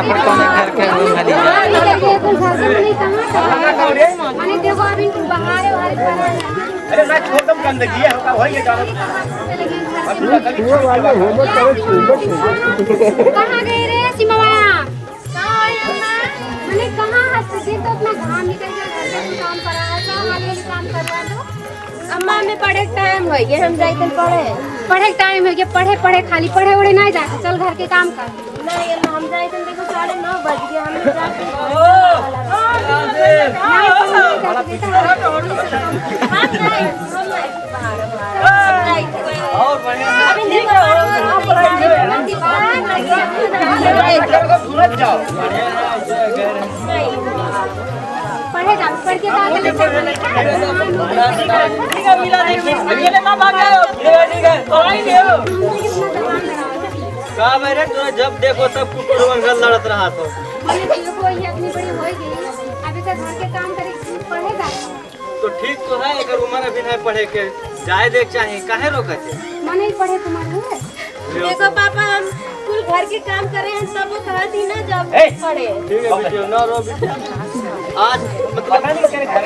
कोने घर के वो खाली जा अरे ना छोटम गंदगी है का होई जानो वो वाले होमवर्क करे कहां गए रे सिमवा मैंने कहां हंसती तो अपना घाम निकल गया घर में काम करा है हाल काम करवा दो अम्मा में पढ़े टाइम हो गया हम जाइए पढ़े टाइम हो गया पढ़े खाली पढ़े उड़े नहीं जाते चल घर के काम कर नहीं अम्मा हम जाइए देखो 9:30 बज गए हम जाते और बढ़िया जाओ पढ़े जाओ पढ़ के आगे ले मिला देखिए अकेले ना भाग जाओ ठीक है तो आई ले का मेरे तो जब देखो तब कुकुर वंगल लड़त रहा तो मैंने देखो ये अपनी बड़ी हो गई अभी तक घर के काम करे पढ़ेगा तो ठीक तो है अगर उम्र अभी नहीं पढ़े के जाए देख चाहिए काहे रोकते मन ही पढ़े तुम्हारे देखो पापा हम कुल घर के काम कर रहे हैं सब वो कहा थी ना जब पढ़े ठीक है बेटियो ना रो आज मतलब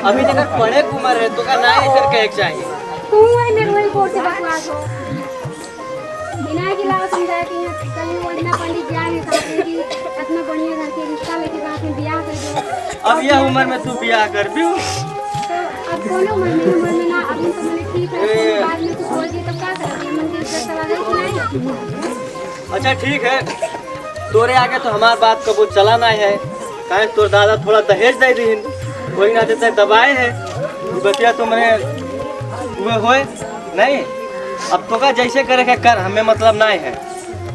अभी तक पढ़े की उम्र है तो का ना ऐसे कहे चाहिए तू है मेरे वही कोर्ट से बकवास हो बिना गिलाव समझाया कि कल वंदना पंडित जी आए साथ में कि इतना बढ़िया घर के रिश्ता लेके साथ में ब्याह कर दो अब यह उम्र में तू ब्याह कर भी तो अब बोलो मन में ना अभी तो मैंने ठीक है बाद में कुछ बोल दिया तो क्या करोगे मन की इज्जत चला गई कि नहीं अच्छा ठीक है तोरे आगे तो हमार बात कबूल चलाना है काहे तोर दादा थोड़ा दहेज दे दीन कोई ना देते दबाए है बतिया तुमने हुए होए नहीं अब तो का जैसे करे के कर हमें मतलब नहीं है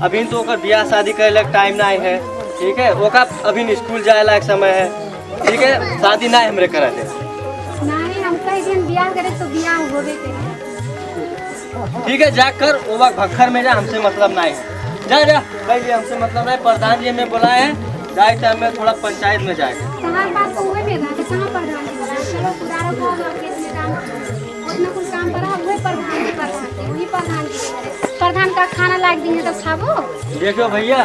अभी तो ओकर ब्याह शादी करे लग टाइम नहीं है ठीक है ओका अभी स्कूल जाए लायक समय है ठीक है शादी नहीं हमरे करे थे नहीं हम कई दिन ब्याह करे तो ब्याह होवे के ठीक है जाकर वो वक्त भक्खर में जा हमसे मतलब नहीं है जा जा भाई हमसे मतलब नहीं प्रधान जी हमें बुलाए हैं जाए तो हमें थोड़ा पंचायत में जाए कहाँ बात तो हुए मेरा तो कहाँ प्रधान जी बोला चलो सुधारो को आपके इसमें काम उतना कुछ काम करा हुए प्रधान जी वही प्रधान जी प्रधान का खाना लाग दी है तो खाबो देखो भैया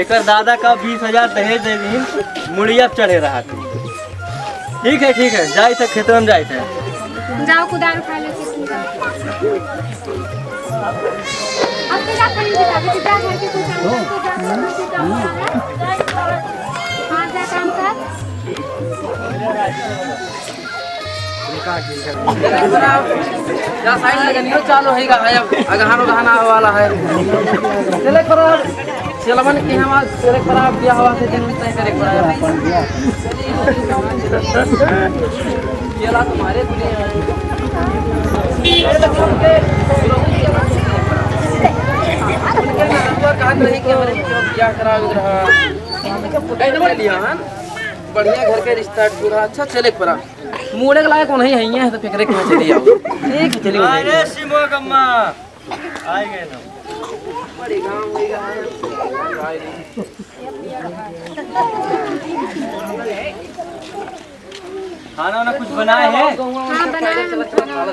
एक दादा का 20,000 दहेज दे दी मुड़िया चढ़े रहा थी ठीक है जाए थे खेत में जाए थे जाओ कुदार उठा लो अब तो जा खड़ी थी अभी जा घर के कुछ काम हाँ जा काम कर या साइड लगनियो चालू होएगा है अगहानो गहना वाला है चले करो चलवन की हम चले खराब दिया हवा से दिन तय करे पड़ा केला तुम्हारे लिए कहां नहीं के मेरे क्या करा रहा कैसे लिया हां बढ़िया घर के रिश्ता पूरा अच्छा चले पड़ा मुड़े के लायक नहीं है यहाँ तो फेंकरे के चली आओ ठीक है चलिए अरे सिमो गम्मा आए गए ना बड़ी गांव होएगा खाना ना कुछ बनाए हैं हाँ बनाया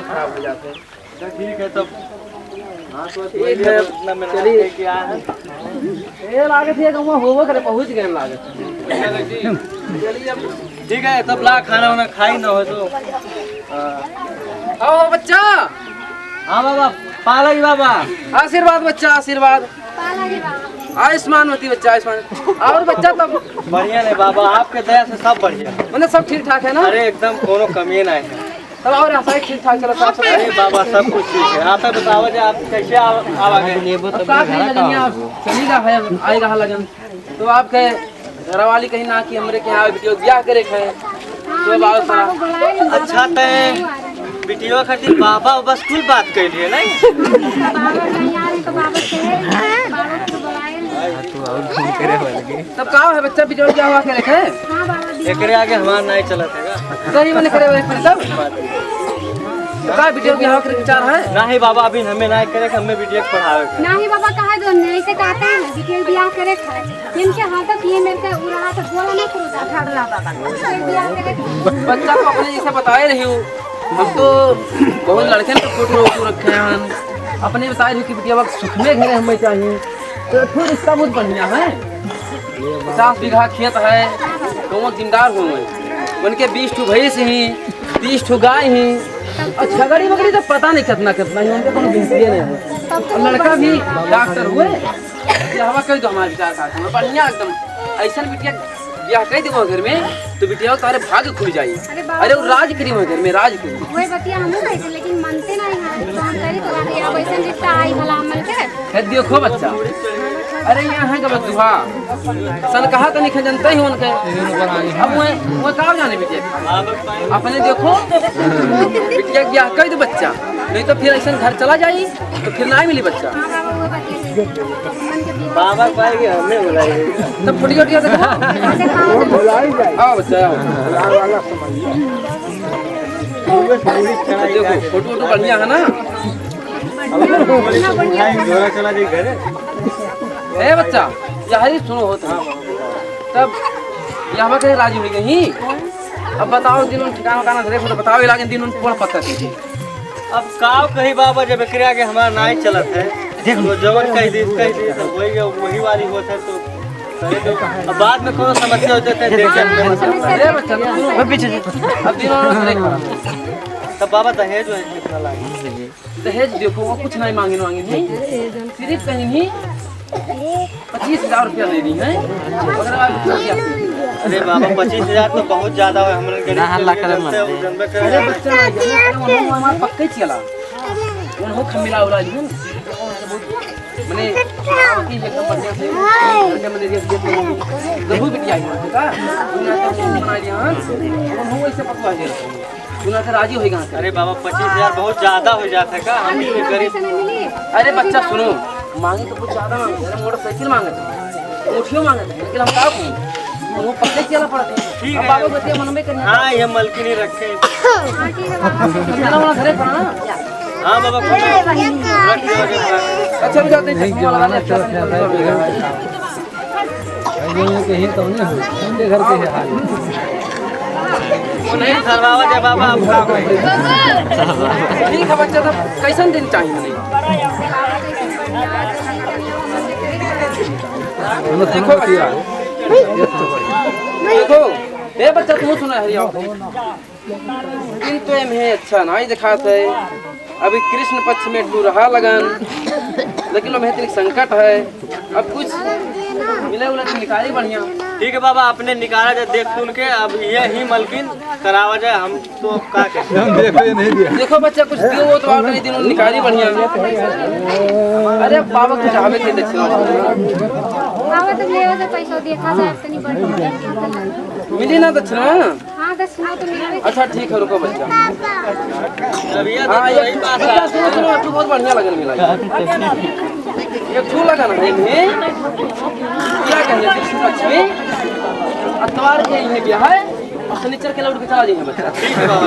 खराब हो जाते हैं ठीक है तब हाँ तो ठीक है अपना चलिए क्या है ये लागत है गांव होवो करे पहुंच गए लागत ठीक है तब ला खाना वाना खाई ना हो तो आओ बच्चा हाँ बाबा पाला ही बाबा आशीर्वाद बच्चा आशीर्वाद पाला ही बाबा आयुष्मान होती बच्चा आयुष्मान और बच्चा तब बढ़िया नहीं बाबा आपके दया से सब बढ़िया मतलब सब ठीक ठाक है ना अरे एकदम कोनो कमी नहीं है तब और ऐसा ही ठीक ठाक चला साफ अरे बाबा सब कुछ ठीक है आता बताओ जी आप कैसे आवा गए चलेगा है आएगा लगन तो आपके घरवाली कहीं ना कि हमरे के यहाँ वीडियो ब्याह करे है तो बाबा सारा अच्छा तय वीडियो खातिर बाबा बस कुल बात कर लिए नहीं बाबा नहीं आ रहे तो बाबा से बाबा को बुलाए तब कहाँ है बच्चा वीडियो क्या हुआ करे है हाँ बाबा एकरे आगे हमारा नहीं चला था सही मैंने करे हुए फिर तब का वीडियो क्या हुआ करे विचार है नहीं बाबा अभी हमें नहीं करे हमें वीडियो पढ़ावे नहीं बाबा कहा दो नहीं से कहते हैं बिटिया ब्याह करे खाए इनके हाथ तक ये मेरे का उड़ा तो बोला नहीं करूँगा झगड़ा बाबा ब्याह करे बच्चा को अपने जैसे बताए रही हूँ हम तो बहुत लड़के ने फोटो रखे हैं अपने बताए रही कि बिटिया वक्त सुख में घरे हमें चाहिए तो फिर इसका बहुत बढ़िया है 50 बीघा खेत है, तो वो जिम्मेदार हुए उनके 20 ठू भैंस ही, 30 ठू गाय ही, और छगड़ी वगड़ी तो पता नहीं कितना कितना ही, उनके कोनो गिनती नहीं है। और लड़का भी डॉक्टर हुए, ये हवा कह दो हमारे विचार का बढ़िया एकदम ऐसा बिटिया ब्याह कर दे घर में तो बिटिया तारे भाग्य खुल जाई। अरे वो राज करी घर में, राज करी वही बतिया हमहू कहते लेकिन मानते नहीं हैं, तो हम करी तो बात या वैसे रिश्ता आई भला हमल के है। देखो बच्चा, अरे यहाँ है गलत दुहा सन कहा तो नहीं जनता ही उनके। अब वो कहाँ जाने बिटिया अपने देखो बिटिया ब्याह कर दो बच्चा, नहीं तो फिर ऐसा घर चला जाई तो फिर ना मिली बच्चा। हां बाबा वो बतिया बाबा पाएगी हमें बुलाएगी तब फुटी फुटिया देखो। आओ बच्चा आओ, देखो फोटो बढ़िया है ना। चला जी घर ए बच्चा यही सुनो होता तब यहाँ कहीं राजी हुई गई। अब बताओ दिन ठिकाना उठाना देखो तो बताओ इलाके दिन कौन पता कीजिए। अब काव कही बाबा जब एकरा के हमारा नाई चलत है देखो जवन कह दी तो वही वाली होता है तो करे तो अब बाद में कोनो समस्या होते थे देख अरे बच्चा सुनो पीछे अब दिन तब बाबा दहेज है कितना लागे दहेज देखो वो कुछ नहीं मांगे नहीं सिर्फ कहीं नहीं 25,000 रुपया ले दी है। अरे बाबा 25,000 तो बहुत ज्यादा है हमारे गरीब अरे बच्चा हमारा पक्का ही चला उन्होंने खमिला उड़ा दी मैंने एकदम बढ़िया से घंटे में दे दिया जरूर बिटिया है का उन्होंने तो बना लिया उन्होंने ऐसे पकवा दिया उन्होंने तो राजी होएगा। अरे बाबा 25,000 बहुत ज्यादा हो जाता है का हम इतने गरीब। अरे बच्चा सुनो मांगे तो कुछ ज्यादा मांगे, मोटरसाइकिल मांगे मुठियों मांगे लेकिन हम क्या करें वो पक्के चला पड़ते हैं। ठीक है बाबा बच्चे मन में करना। हाँ ये मलकिनी रखे हां ठीक है बाबा खाना वाला घरे पड़ा। हाँ बाबा अच्छा भी जाते हैं चश्मा लगा ले अच्छा कहीं तो नहीं हो घर के हाल वो नहीं सरवावा दे बाबा अब का ठीक है बच्चा तब कैसन दिन चाहिए नहीं देखो देखो ए बच्चा तुम सुना हरिया दिन तो एम है अच्छा नहीं दिखाते अभी कृष्ण पक्ष में टू रहा लगन लेकिन वो महत्व संकट है अब कुछ मिले उले तो निकाली बढ़िया। ठीक है बाबा आपने निकाला जाए देख सुन के अब ये ही मलकिन करावा जाए हम तो क्या कहते देखो बच्चा कुछ दियो वो तो आप नहीं दिन निकाली बढ़िया। अरे बाबा कुछ आवे थे दक्षिणा बाबा तो ले तो पैसा देखा जाए तो नहीं बढ़िया मिली ना दक्षिणा। हां दक्षिणा तो मिले। अच्छा ठीक है रुको बच्चा अब ये हाँ ये बात है सुनो आपको बहुत बढ़िया लगन मिला ये फूल लगा ना है क्या कहते हैं कृष्ण पक्ष में अतवार के ये ब्याह है और शनिचर के लौट के चला जाएंगे बच्चा। ठीक है बाबा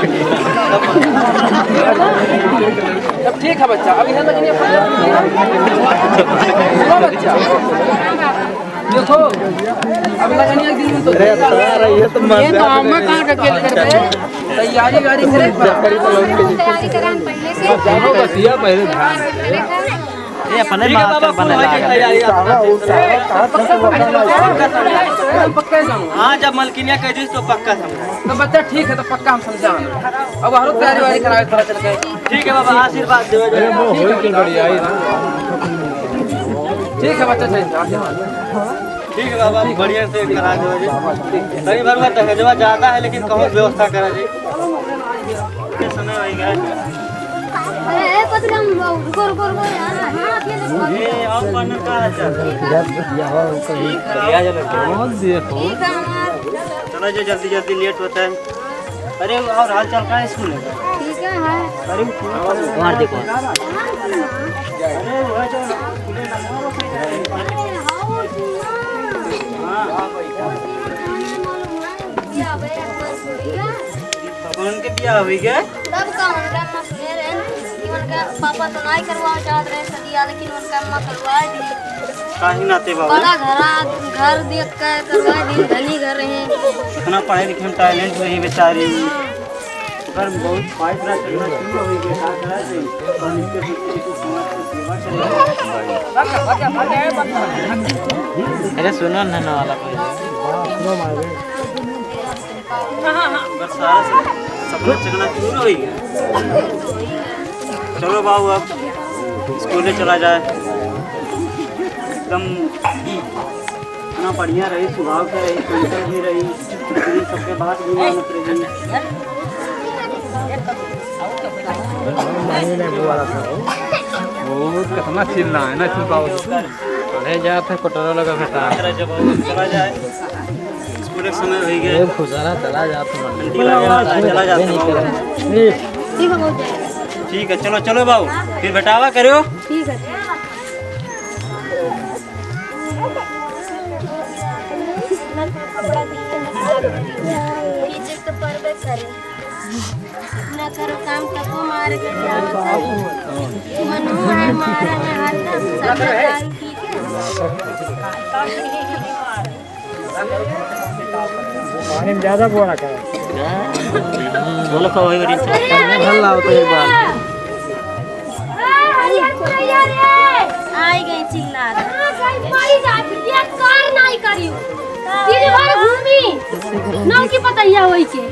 अब ठीक है बच्चा अब यहाँ लगनी बच्चा देखो अब लगनी एक दिन तो ये तो हम कहाँ का खेल करते तैयारी वारी करे तैयारी करान पहले से बतिया पहले ये अपने मास्टर बने पक्का जानो। हाँ जब मलकिनिया कह दी तो पक्का समझा तो बच्चा ठीक है तो पक्का हम समझा अब हर तैयारी वारी कराए थोड़ा चल गए। ठीक है बाबा आशीर्वाद दे ठीक है बच्चा ठीक है बाबा बढ़िया से करा दो कई बार में दहेजवा ज्यादा है लेकिन कहूँ व्यवस्था करा जी समय होएगा ए पतलम रुको रुको रुको यार हां ये और पार्टनर का है चल चलो जो जल्दी जल्दी लेट होता है। अरे और हाल चाल का स्कूल है ठीक है अरे वहाँ देखो उनके बिया हुई गए तब का उनका अम्मा सुने रहे कि उनका पापा तो नहीं करवा चाहते रहे सदिया लेकिन उनका अम्मा करवाए दी काहे नाते बाबू बड़ा घर देख कर करवाए दी धनी घर रहे इतना पढ़े लिखे में टैलेंट रही बेचारी पर बहुत फायदा चलना शुरू हो गया का करा दे और इसके पीछे तो समाज की सेवा चल रही है। अरे सुनो ना वाला कोई बस सारा सपना चलना शुरू हो गया। चलो बाबू अब स्कूल चला जाए। एकदम इतना बढ़िया रही, स्वभाव से रही, चंचल भी रही, सबके बात भी मानत रही। बहुत कितना चिल्ला है ना चिल्ला अरे जाते कटोरा लगा बेटा जब चला जाए स्कूल के समय हो गया खुशारा चला जाते चला जाता ठीक है। चलो चलो बाबू फिर बेटावा करो। ठीक है। कीचड़ तो परबे करे ना करो काम तको मार के मनु है मारा में हाथ सब दारू पी पानी में ज्यादा बोरा का बोलो कहो एक बार हल्ला होता है एक बार आई गई चिल्ला मरी जाती ये कार नहीं करियो दिन भर घूमी नौ की पतैया होई के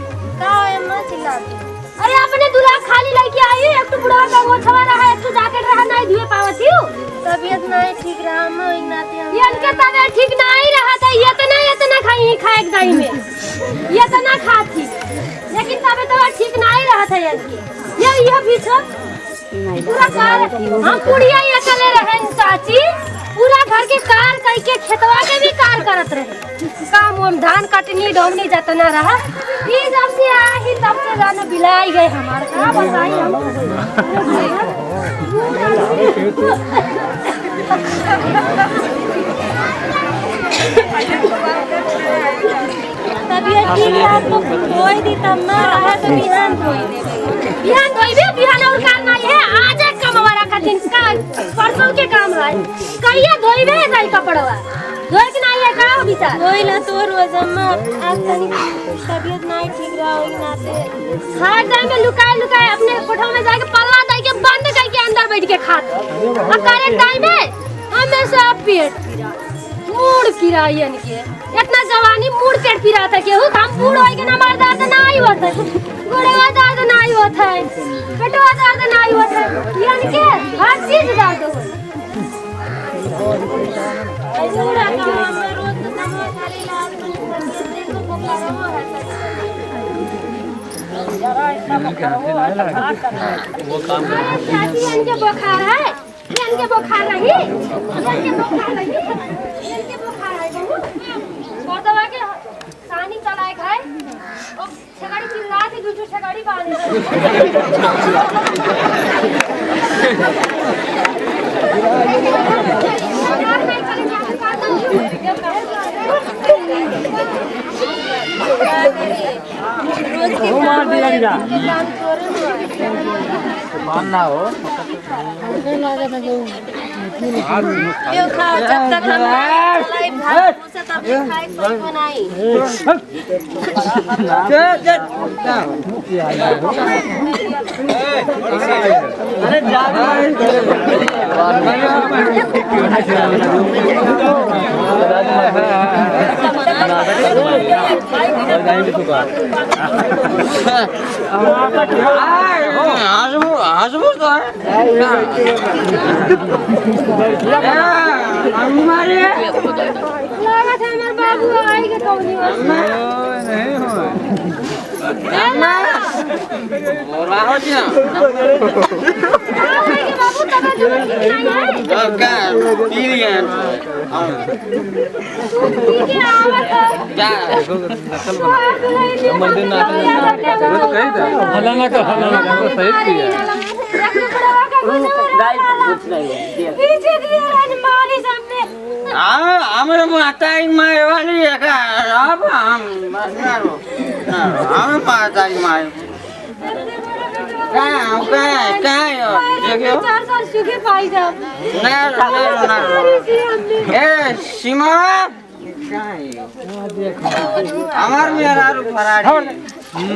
का है मां चिल्लाती अरे अपने दूल्हा खाली लेके आई एक तो बुढ़वा का वो छवा रहा है एक तो जैकेट रहा नहीं धुए पावती हूं तबीयत नहीं ठीक रहा मैं इनाते ये इनके तबीयत ठीक नहीं रहा था ये तो ना खाई खाए दाई में ये तो ना खाती लेकिन तबीयत ठीक नहीं रहा था ये पीछे पूरा कार हम पुड़िया ये चले रहे चाची पूरा घर के कार कई के खेतवा के भी कार करत रहे काम हम धान कटनी डोमनी जतना रहा ये जब से आई तब से जाने बिलाई गए हमारे का बताई हम तबीयत ठीक है तो कोई दी तब ना रहा तो बिहान कोई दे बिहान और कार नहीं है आज एक कमवारा का दिन का परसों के काम है कहिया धोइबे जाई कपड़वा धोए कि नहीं है का विचार कोई ला तो रोज अम्मा आज तनी तबीयत नहीं ठीक रहा होई नाते हर टाइम में लुकाए अपने कोठा में जाके पल्ला दे के बंद करके अंदर बैठ के खाते और करेक्ट टाइम में हमेशा पेट पीरा मूड पीरा इनके इतना जवानी मूड पेट पीरा था केहू हम बूढ़ होई के ना मार दर्द नहीं होता गोड़वा दर्द नहीं होता है पेटवा दर्द नहीं होता है इनके हर चीज दर्द होता है पूरा काम में रोज तो दमा खाली लाल देखो बुखार हो वो काम इनके बुखार है इनके बुखार नहीं दवा के सानी चलाए खाए और छगाड़ी चिल्ला थी दूसरी छगाड़ी बांधे रोज के मानना हो यो खाओ जब तक हम लाइव भात पूछे तब तक खाए कोई बनाई अरे जा हमारे बाबू आएंगे कौनी नहीं हो बाबू मंदिर ना हलाना का सही किया पीछे दिया मारी सामने हमारे माता मारे वाली है क्या अब हम हमें माता मारे क्या चार साल सूखे पाई जब ए सीमा हमार मेरा फरारी शिवरे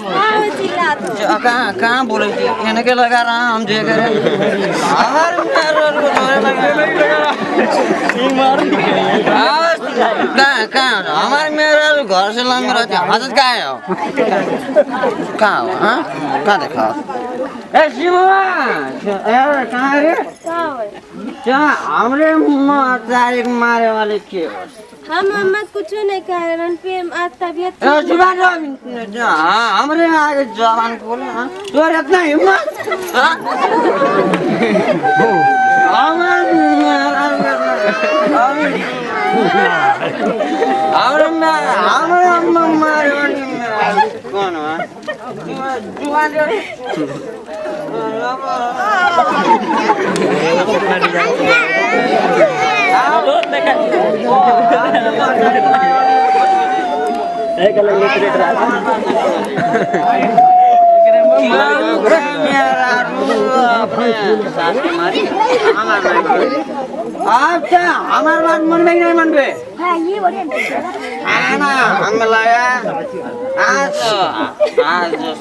हाँ चिल्ला तो कहाँ बोले थी कहने के लगा रहा हम जो करे कहाँ हमारे मेरा घर से लंग रहते हाथ का है कहाँ हो हाँ कहाँ देखा ए शिवा यार कहाँ रे क्या हमरे तारीख मारे वाले के हम अम्मा कुछ नहीं कह रहे पे आज तबीयत हमरे आगे जवान को बोले हाँ तोर इतना हिम्मत हाँ हमारे अम्मा मारे कौन है जुबान आप क्या हमारे बात मन में नहीं मन पे ना हम लाया आज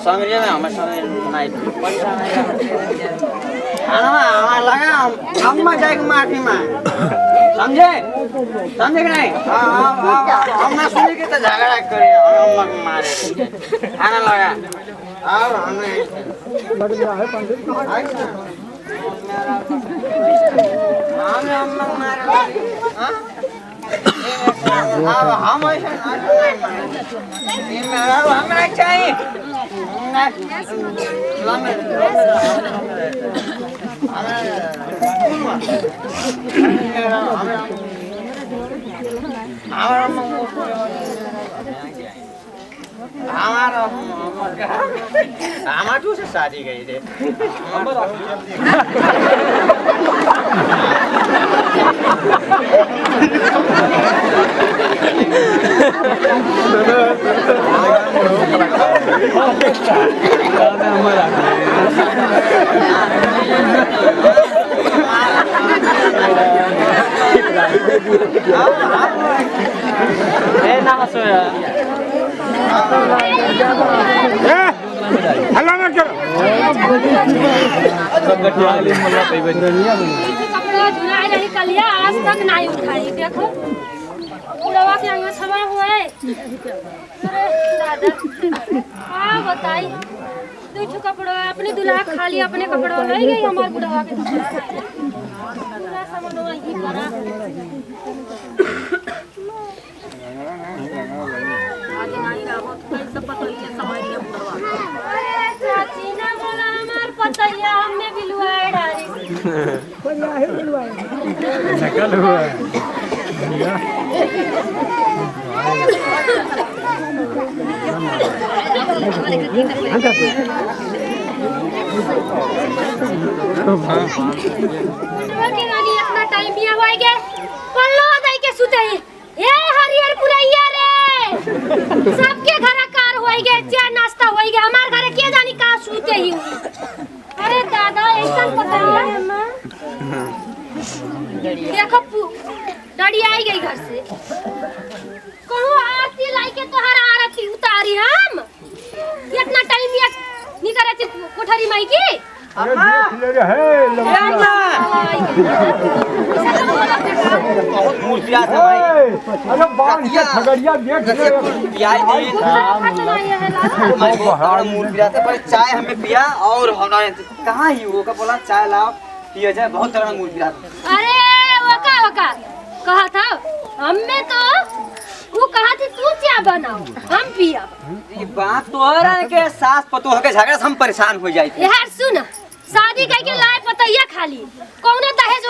समझे में हमें समझ नहीं पैसा नहीं हमारा लगा हम जाए माफी मां समझे समझे कि नहीं हम ना सुने के तो झगड़ा करे हम मारे खाना लगा और हमें हम हमें चाहिए हमारा से शादी गई थे हल्ला ना करो कपड़ा धुलाई रही कलिया आज तक नहीं उठाई देखो उड़वा के अंग छमा हुआ है अरे दादा हाँ बताई दो कपड़ा अपने दुल्हा खाली अपने कपड़ा नहीं गई हमारे बुढ़वा के कपड़ा दुल्हा सामान वही करा आगे नहीं रहो तो कैसे पता ये समाई है बुढ़वा अरे चाची ना बोला हमार पतैया हमने बिलवाए डाली नकल हुआ अपना टाइम बिया हो गया पल्लो दई के सुते ए हरियर पुरैया रे सबके घर कार हो गए चाय नाश्ता हो गया हमार घरे के जानी का सुते ही अरे दादा ऐसा पतैया देखो डड़ी आई गई घर से कहूँ आरती लाई के तोहर आरती उतारी हम इतना टाइम या निकल रही कोठरी माई की अम्मा बहुत मूर्तिया था भाई अरे बांध के खगड़िया देख मूर्तिया था पर चाय हमें पिया और हमारे कहाँ ही वो का बोला चाय लाओ पिया जाए बहुत तरह का मूर्तिया था अरे वो का कहा था हमें तो वो कहा थी तू क्या बनाओ हम पिया ये बात तो हो रहा है कि सास पतोह के झगड़ा से हम परेशान हो जाए थे यार सुन शादी करके लाए पतैया खाली कौन दहेज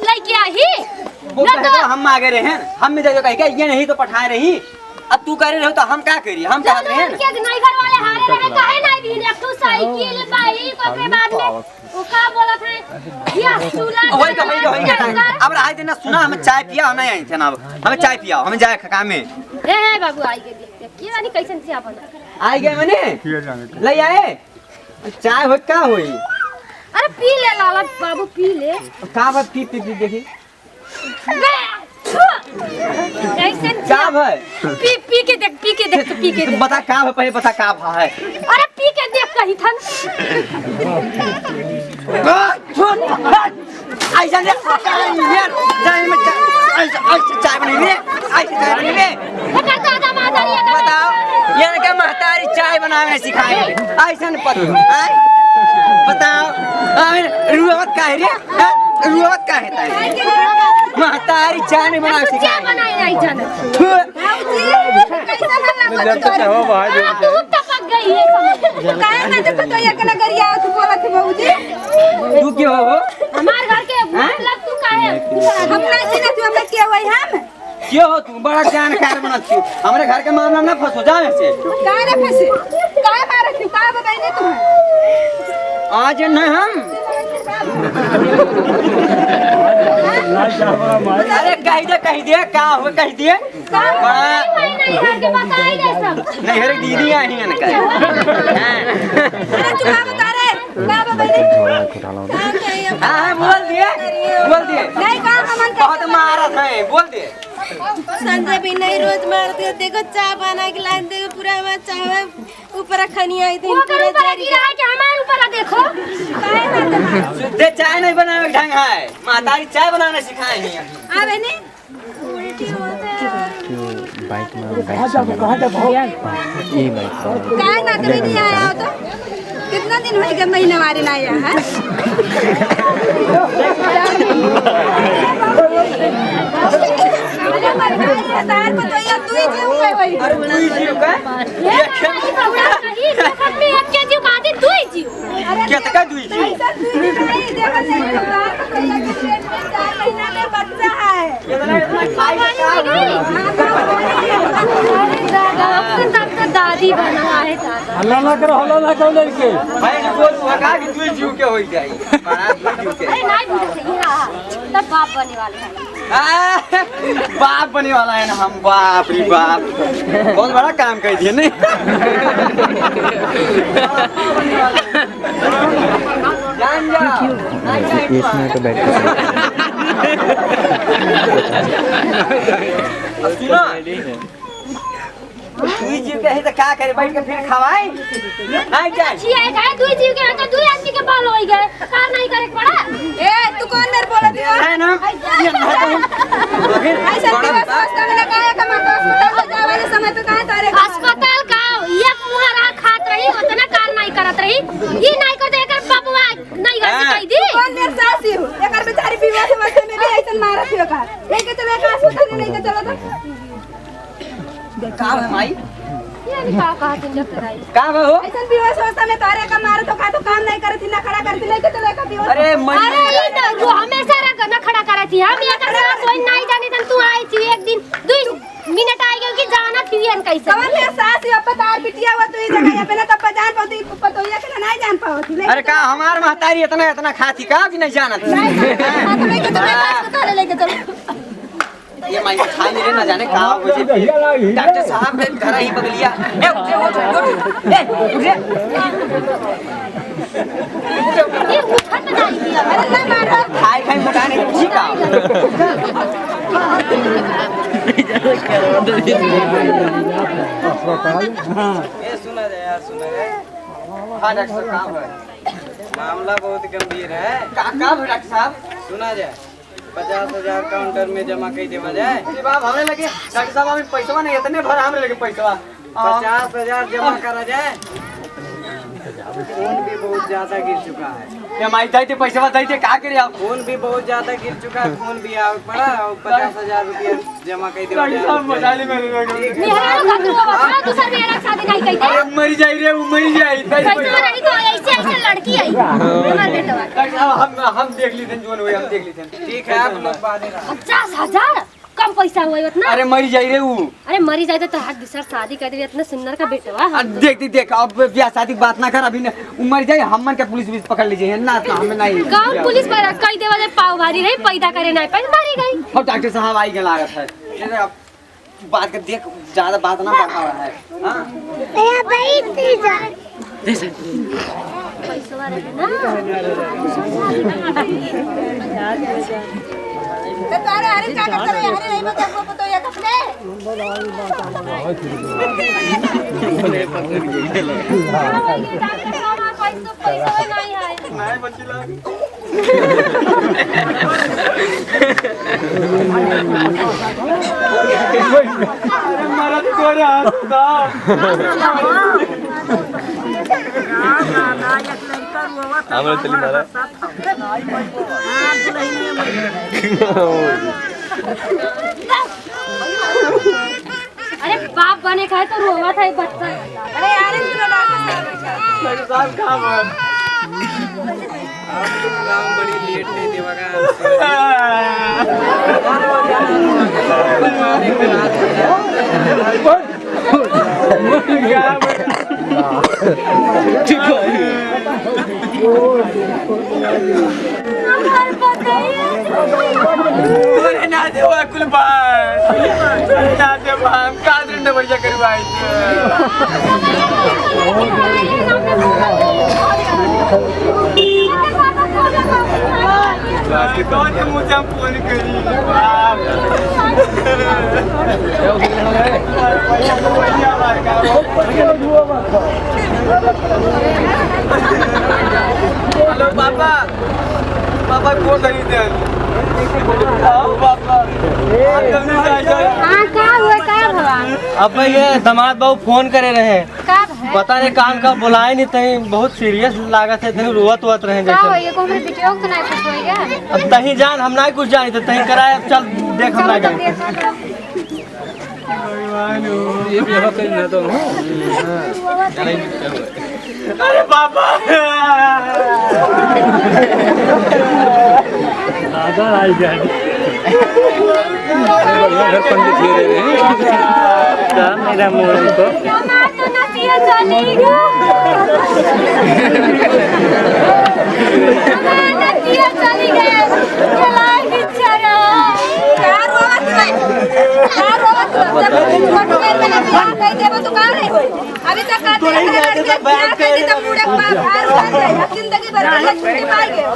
लेके आई वो तो हम मांगे रहे हैं हम में जो कहे ये नहीं तो पठाए रही अब तू करे रहो तो हम क्या करिए हम चाहते हैं के नहीं घर वाले हारे रहे काहे नहीं दी एक तो साइकिल बाइक ओकरे बाद में वो का बोला था या चूल्हा होई का अब रहा देना सुना हमें चाय पिया हम नहीं आई थे ना हमें चाय पिया हमें जाए काम में ए बाबू आई के देख के जानी कैसन से अपन आई गए मने ले आए चाय हो का होई अरे पी ले लाला बाबू पी ले का बात पी देखी ऐसे क्या का भाई पी के देख तो पी के देख। बता का पहले बता का भाई अरे पी के देख कही था ऐसा चाय बनी बताओ ये क्या महतारी चाय बनाने सिखाए ऐसा बताओ रुआवत का है रे रुआवत का है महतारी चाय नहीं बना सिखाए बनाई नहीं जाने हो भाई तू टपक गई है समझ काहे ना जब तो ये कना करिया तू बोला थी बाबूजी तू क्यों हो हमार घर के मतलब तू काहे हम नहीं जीना तू हमरा के होई हम क्यों हो तू बड़ा जानकार बनत तू हमारे घर के मामला ना फंसो जा ऐसे काहे ना फंसे काहे मारत तू काहे बताई नहीं तू आज न हम अरे कह दे का हो कह दे नहीं घर के बताई दे सब नहीं अरे दीदी आई है ना अरे तू का बता रे का बताई हां बोल दिए नहीं का हमन बहुत मारा था बोल दे संजय भी नहीं रोज मारते हो देखो चाय बना के ला दे पूरा हमारा चाय ऊपर खनी आई थी पूरा ऊपर गिरा है कि हमारे ऊपर देखो काहे ना शुद्ध चाय नहीं बनावे ढंग है मातारी चाय बनाना सिखाए नहीं आवे नहीं उल्टी होते काहे ना कभी नहीं आया हो तो कितना दिन हो गया महीना वारी ना आया है अरे तार पर तो ये तू ही जीव गई वही अरे तू ही जीव का अपने एक के जीव खाती तू ही जीव क्या तक तू ही जीव ऐसा तू ही नहीं देखो नहीं तार पर तो ये पेट में 4 महीना में बच्चा है इतना खाई दादी बना है दादा हल्ला ना करो लड़के भाई ने बोल तू का कि तू ही जीव के होई जाई बड़ा तू जीव के अरे नहीं बोलते रहा तब बाप बने वाले हैं बाप बने वाला है ना हम बाप रे बाप बहुत बड़ा काम कर दिए नहीं जान जा इसमें तो बैठ तू ही जीव के है तो क्या करे बैठ के फिर खवाए नहीं जाए छी है का दू जीव के तो दू आदमी के बाल होई गए कार नहीं करे पड़ा ए तू कौन मेरे बोला दियो है ना ये ना तो फिर ऐसा दिवस वास्ता में लगाया कमा तो अस्पताल जाए वाले समय पे कहां तारे अस्पताल का एक मुहरा खात रही उतना कार नहीं करत रही ई नहीं करते एकर बबुआ नहीं घर से कह दी कौन मेरे सासी हो एकर बेचारी विवाह से वक्त में भी ऐसा मारत हो का लेके चले का अस्पताल लेके चला तो काम है माई ये नहीं कहा तुम जब तक आई काम है हो ऐसा विवाह से वक्त में तारे का मारत हो का तो काम नहीं करती ना खड़ा करती लेके चले का विवाह अरे मई अरे ये तो जो हमेशा रखना खड़ा करा थी हम ये कर सोई नहीं जानी तन तू आई थी एक दिन 2 मिनट आई गई कि जाना थी अन कैसे कौन मेरे सासी अब तार पिटिया हुआ तू ही जगह पे ना तब जान पाती पतोया के नहीं जान पाती अरे का हमार महतारी इतना खाती का कि नहीं जानत लेके चले अस्पताल लेके चलो ये माई खाई नहीं ना जाने का हो जे डॉक्टर साहब ने घर ही बगलिया ए उठ ये उठत नहीं दिया अरे ना मारो खाई मोटाने की का ये सुना जाए यार सुना जाए हां डॉक्टर काम है मामला बहुत गंभीर है का डॉक्टर साहब सुना जाए 50,000 काउंटर में जमा कर देवा जाए अरे बाप हमें लगे डॉक्टर साहब हमें पैसा नहीं इतने भर हमें लगे पैसा 50,000 जमा करा जाए खून भी बहुत ज्यादा गिर चुका है ये माई दै पैसा दै का करे आप खून भी बहुत ज्यादा गिर चुका है खून भी आग पड़ा और 50,000 रुपया जमा कर देवा जाए मजाली मेरे लोग मेहरा का तू बता दूसरा मेरा शादी नहीं कही अरे मर जाई रे मर जाई दै पैसा नहीं तो ऐसे ऐसे लड़की आई हमारे बेटा डॉक्टर साहब हम देख ली थे जोन हुए हम देख ली थे ठीक है आप लोग बाद में 50,000 कम पैसा हुआ उतना अरे मर जाई रे वो अरे मरी जाए तो हाथ दूसरा शादी कर दे इतना सुंदर का बेटा देख अब ब्याह शादी की बात ना कर अभी उमर जाए हमन के पुलिस भी पकड़ लीजिए ना तो हमें नहीं गांव पुलिस पर कई देवा दे पाव भारी रही पैदा करे नहीं पैदा मारी गई और डॉक्टर साहब आई के लागत है ये अब बात के देख ज्यादा बात ना बढ़ा रहा है हां पैसा रहे ना तो तारे हरे क्या करते रहे हरे नहीं बता को तो ये कपड़े पैसा नहीं है नहीं बचिला अरे मारा तोरे हाथ हमरा चली मारा अरे बाप बने खाए तो रोवा था एक बच्चा। अरे यार मेरे साथ काम है काम बड़ी लेट नहीं देवागा तोरे ना देवा कुल बात ना देवा हम कादर न बढ़िया करवाई बाकी कौन मुझे फोन करी हेलो पापा पापा कौन नहीं थे पापा हाँ क्या हुआ क्या भगवान अब ये दामाद बाबू फोन करे रहे कब है पता नहीं काम का बुलाए नहीं तहीं बहुत सीरियस लागत है तहीं रोवत रहे क्या हो जैसे ये को मेरे वीडियो तो नहीं कुछ होएगा अब तहीं जान हम ना कुछ जानी तो तहीं कराए चल देख हम ना जाए ये भी हो कहीं ना तो अरे पापा आधा आई जाए बढ़िया घर पंडित ले रहे हैं मेरा मोबाइल को तो ना पिया चलेगा ना पिया चलेगा चलाए बिचारा कार रोवत जब छोटू में मैंने बियाह कह देबो तो का रे होई अभी तक का लड़के बियाह कह दे तो पूरे बाहर बन जाए जिंदगी भर के छुट्टी पाई गए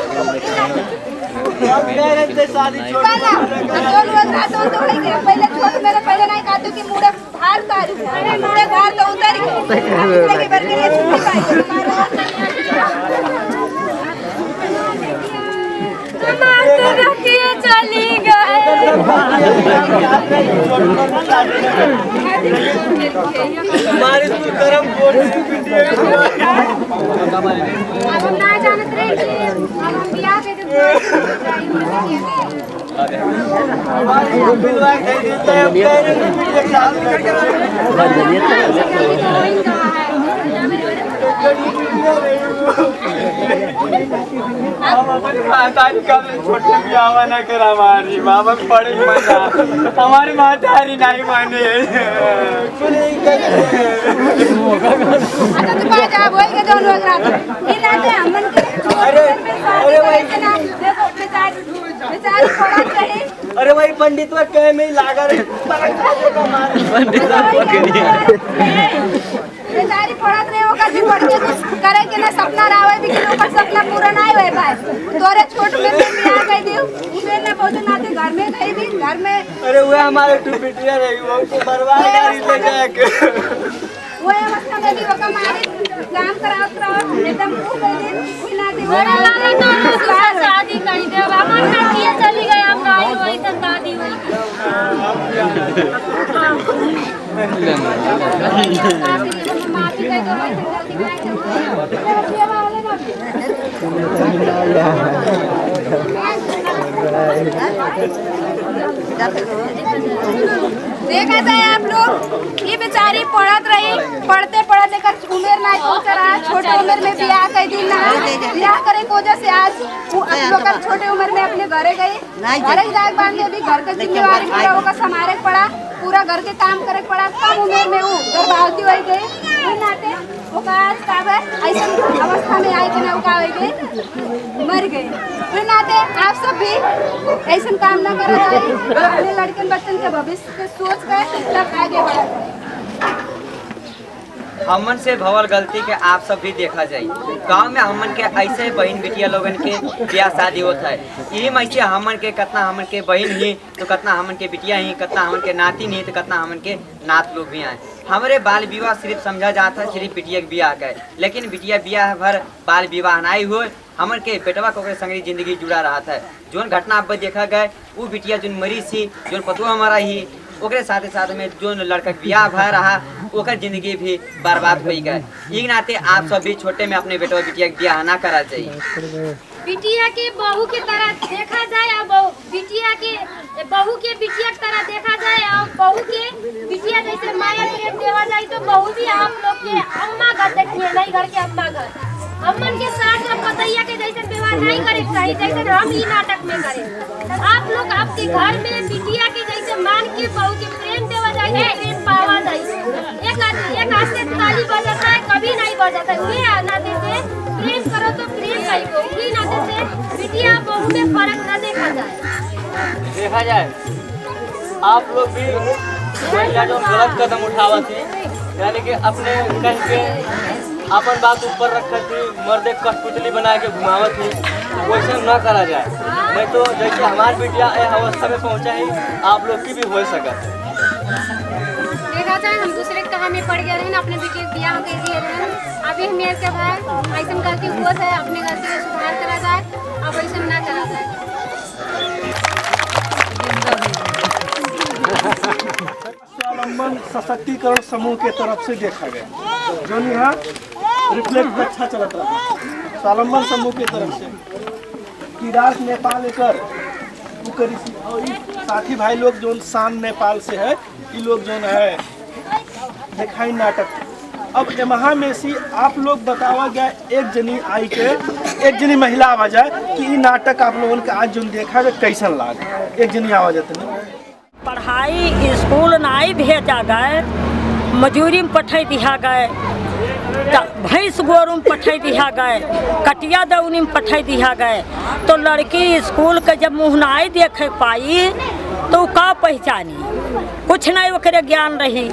मेरे शादी छोड़ पहला तो लोग रात तो हो गए पहले छोट मेरे पहले नहीं कहते कि मुड़े भार तारी अरे मुड़े भार तो उतर गए जिंदगी भर के लिए छुट्टी पाई हमारे रखिए चली गए हमारे तू कर्म बोल अब हम ना जानत रहे कि अब हम बियाह के हमारे बिलवा दे देते हैं मेरे शादी करके हम अपने माता का छोटे भी आवा ना कर हमारी मामा पड़े मना हमारी माता हरी नहीं माने अच्छा तू बात आप बोल के दोनों लोग रात ये लाते हमन के अरे भाई देखो बेचारी पड़ा रहे अरे भाई पंडित में कहे में लागा रे पंडित बेचारी पड़त रहे होगा जी पढ़ के कुछ करे के ना सपना रावे भी कि ओकर सपना पूरा नहीं होए भाई तोरे छोट में बियाह कह दियो उसे ना बहुत नाते घर में गई भी घर में अरे वो हमारे टू बिटिया रही वो तो बर्बाद कर ले जाके वो अवस्था में भी ओका मारे काम कराओ एकदम खूब दिन बिना दे वाला तो शादी कर दे हमार लड़कियां चली गई हम गाई वही तो दादी वही माफी कह दो भाई देखा जाए आप लोग ये बेचारी पढ़त रही पढ़ते पढ़ते कर उम्र ना पहुंच रहा छोटे उम्र में बियाह कर दी ना बियाह करे की वजह से आज वो लोग छोटे उम्र में अपने घरे गए घरे जाए बाद में भी घर का जिम्मेवारी पूरा होगा संभाले पड़ा पूरा घर के काम करे पड़ा कम उम्र में वो गर्भवती हो गई नाते ऐसा अवस्था में आई के नौका हो गई मर गई नाते आप सब भी ऐसा काम न करा जाए अपने लड़के बच्चन के भविष्य के सोच कर तब आगे बढ़ा हमन से भवल गलती के आप सब भी देखा जाए। गांव में हमन के ऐसे बहन बिटिया लोगन के ब्याह शादी होता है। यही में से हमन के कितना हमन के बहन ही तो कितना हमन के बिटिया ही, कितना हमन के नाती नहीं तो कितना हमन के नात लोग भी आए। हमारे बाल विवाह सिर्फ समझा जाता है सिर्फ बिटिया के ब्याह का, लेकिन बिटिया ब्याह भर बाल विवाह नहीं हुए। हमन के बेटवा को संगे जिंदगी जुड़ा रहा था। जोन घटना अब देखा गए वो बिटिया जोन मरी सी, जोन पतुआ हमारा ही ओकरे साथ साथ में जो लड़का ब्याह भा रहा ओकर जिंदगी भी बर्बाद हो गए। एक नाते आप सब भी छोटे में अपने बेटवा बिटिया के ब्याह ना करा चाहिए। बिटिया के बहू की तरह देखा जाए और बिटिया के बहू के बिटिया की तरह देखा जाए और बहू के बिटिया जैसे माया प्रेम देवा जाए तो बहू भी आप लोग के अम्मा घर देखिए, नहीं घर के अम्मा घर। अम्मन के साथ और पतैया के जैसे व्यवहार नहीं करे चाहिए जैसे हम ही नाटक में करें। आप लोग आपके घर में बिटिया के जैसे मान के बहू के प्रेम देवा जाए, प्रेम पावा जाए। एक हाथ से ताली बजाता है कभी नहीं बजाता है। वे नाते से प्रेम करो तो प्रेम करो, उसी नाते से बिटिया बहू में फर्क न देखा जाए। आप लोग भी जो गलत कदम उठावा थे, यानी कि अपने कह के अपन बात ऊपर रखा थी, मर्दे कठपुतली बना के घुमावत थी, वैसे ना करा जाए। नहीं तो जैसे हमारी बेटिया अवस्था में पहुंचा है आप लोग की भी हो सका। देखा जाए हम दूसरे के कहा में पड़ गए रहे, अपने बेटी के ब्याह कर दिए रहे। अभी मेरे के भाई ऐसा गलती हुआ है, अपने गलती में सुधार करा जाए, अब ऐसा ना करा जाए। स्वावलंबन सशक्तिकरण समूह के तरफ से देखा गया जो यहाँ रिफ्लेक्ट अच्छा चलता रहा। स्वावलंबन समूह के तरफ से किरास नेपाल एकर और साथी भाई लोग जो शान नेपाल से है, ये लोग जो है दिखाई नाटक। अब यहाँ में से आप लोग बतावा गया एक जनी आई के एक जनी महिला आवाज है कि ये नाटक आप लोगों के आज जो देखा गया कैसन लाग। एक जनी आवाज है पढ़ाई स्कूल नहीं भेजा गए, मजूरी में पठै दिया गए, भैंस गोरू में पठै दिया गए, कटिया दौनी में पठै दिया गए। तो लड़की स्कूल के जब मुँह नहीं देख पाई तो का पहचानी, कुछ नहीं ओकरे ज्ञान रही।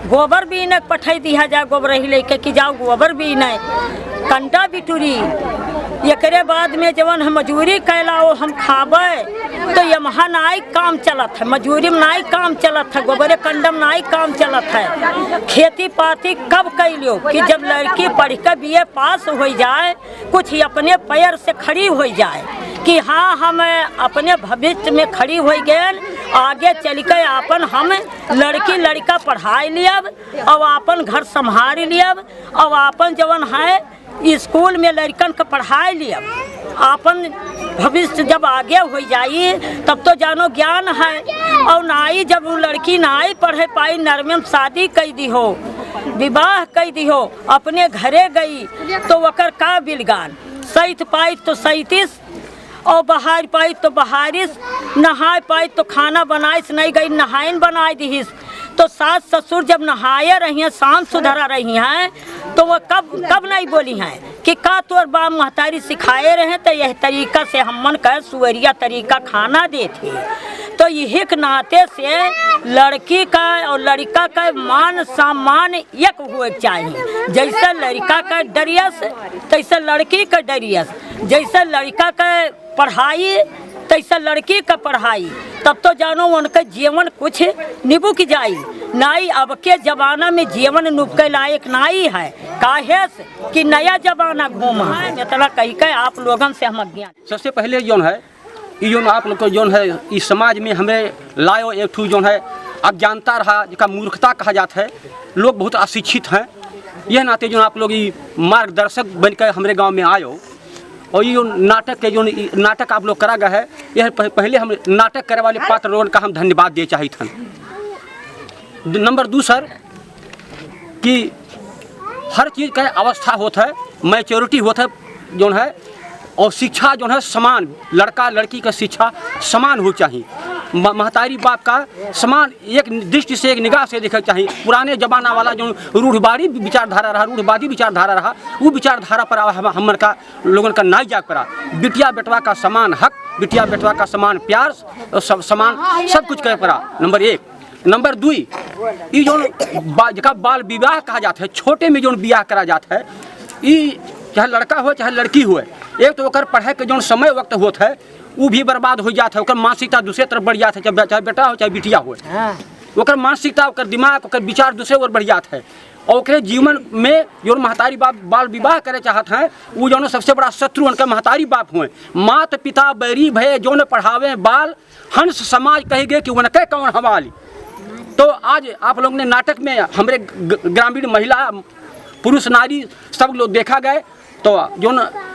गोबर भी नहीं पठै दिया जाए, गोबर ही लेके कि जाओ गोबर भी नहीं, कंडा बिटूरी। एकरे बाद में जवन हम मजूरी कैला वो हम खाबे तो यहाँ नहीं काम चलत है, मजूरी में नहीं काम चलत है, गोबरे कंडम नहीं काम चलत है। खेती पाती कब कैलियो कि जब लड़की पढ़ कर BA पास हो जाए, कुछ अपने पैर से खड़ी हो जाए कि हाँ हम अपने भविष्य में खड़ी हो गए, आगे चल के अपन हम लड़की लड़का पढ़ाई लियब और अपन घर संभाल लियब और अपन जवन है स्कूल में लड़कन का पढ़ाई लियब। अपन भविष्य जब आगे हो जाई तब तो जानो ज्ञान है। और नाई जब वो लड़की नाई पढ़े पाई, नरमे में शादी कर दी हो, विवाह कर दी हो, अपने घरे गई तो वकर का बिलगान, सैत पाई तो 37 और बहार पाई तो बहारिस, नहाए पाई तो खाना बनाइस नहीं गई नहाइन बनाई दीस। तो सास ससुर जब नहाए रही हैं, शांत सुधरा रही हैं, तो वो कब नहीं बोली हैं कि का तोर बाप महतारी सिखाए रहे तो यह तरीका से हमन का सुअरिया तरीका खाना देते। तो यही के नाते से लड़की का और लड़का का मान सम्मान एक हुए चाहिए। जैसे लड़का का डरियस तैसे लड़की का डरियस, जैसे लड़का का पढ़ाई तैसे लड़की का पढ़ाई, तब तो जानो उनका जीवन कुछ निबुक जाई। नाई अब के जमाना में जीवन नुब के लायक नाई है, काहे से कि नया जमाना घूमा है। इतना कही के आप लोगन से हम अज्ञान। सबसे पहले जोन है ये आप लोग को जोन है इस समाज में हमें लायो एक ठू जोन है अज्ञानता रहा, जिसका मूर्खता कहा जाता है। लोग बहुत अशिक्षित हैं, यह नाते जो आप लोग ये मार्गदर्शक बनकर हमारे गांव में आयो। और ये नाटक के जो नाटक आप लोग करा गया है, यह पहले हम नाटक करे वाले पात्र लोगों का हम धन्यवाद दे चाहिए था। नंबर 2 सर कि हर चीज़ का अवस्था होता है, मैच्योरिटी होता है जो है, और शिक्षा जो है समान, लड़का लड़की का शिक्षा समान हो चाहिए। महतारी बाप का समान एक दृष्टि से एक निगाह से देखना चाहिए। पुराने जमाना वाला जो रूढ़वादी विचारधारा रहा, वो विचारधारा पर हमर का लोगन का नहीं जाग पड़ा। बिटिया बेटवा का समान हक, बिटिया बेटवा का समान प्यार, समान सब कुछ कह पड़ा। नंबर 1। नंबर 2 ये जो जका बाल विवाह कहा जाता है, छोटे में जो बियाह करा जाता है, ये चाहे लड़का हो चाहे लड़की हो, एक तो ओकर पढ़ाई के जो समय वक्त होता है वो भी बर्बाद हो जाता है, ओकर मानसिकता दूसरे तरफ बढ़ जाता है, चाहे बेटा हो चाहे बिटिया हो, ओकर मानसिकता ओकर दिमाग ओकर विचार दूसरे ओर बढ़ जाता है। और ओकरे जीवन में जो महतारी बाप बाल विवाह करे चाहते हैं वो जो सबसे बड़ा शत्रु उनके महतारी बाप हुए। माता पिता बैरी भय जो न पढ़ावे बाल, हंस समाज कहेंगे कि उनके कौन हवाली। तो आज आप लोग ने नाटक में हमारे ग्रामीण महिला पुरुष नारी सब लोग देखा गए, तो जो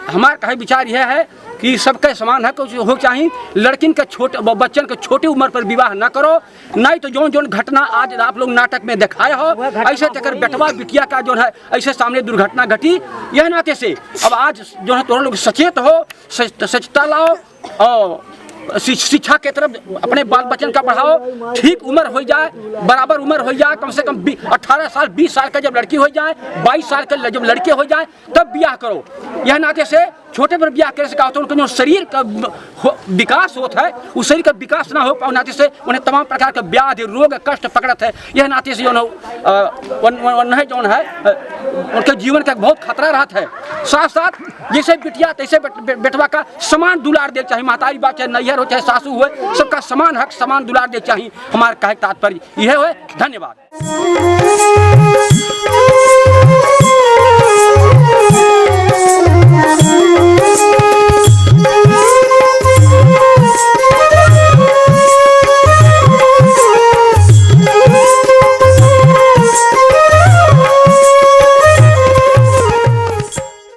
हमारा कहे विचार यह है कि सबके समान हक हो चाहिए। लड़किन के छोटे बच्चन के छोटी उम्र पर विवाह न करो, नहीं तो जो घटना आज आप लोग नाटक में दिखाए हो ऐसे तक बेटवा बिटिया का जो है ऐसे सामने दुर्घटना घटी। यह नाते से अब आज जो है तुम लोग सचेत हो, सचता लाओ और शिक्षा के तरफ अपने बाल बच्चन का बढ़ाओ। ठीक उम्र हो जाए, बराबर उम्र हो जाए, कम से कम 18 साल 20 साल का जब लड़की हो जाए, 22 साल का जब लड़के हो जाए तब ब्याह करो। यह नाते से छोटे पर ब्याह करने से कहा तो उनका जो शरीर का विकास होता है उस शरीर का विकास ना हो पाओ, नाते से उन्हें तमाम प्रकार के व्याधि रोग कष्ट पकड़ते है। यह नाते से जो है उनके जीवन का बहुत खतरा रहता है। साथ साथ जैसे बिटिया तैसे बेटवा का समान दुलार दे चाहिए, महतारी बात चाहे नैहर हो चाहे सासू हो, सबका समान हक समान दुलार दे चाहिए। हमारा कहे तात्पर्य यह है। धन्यवाद।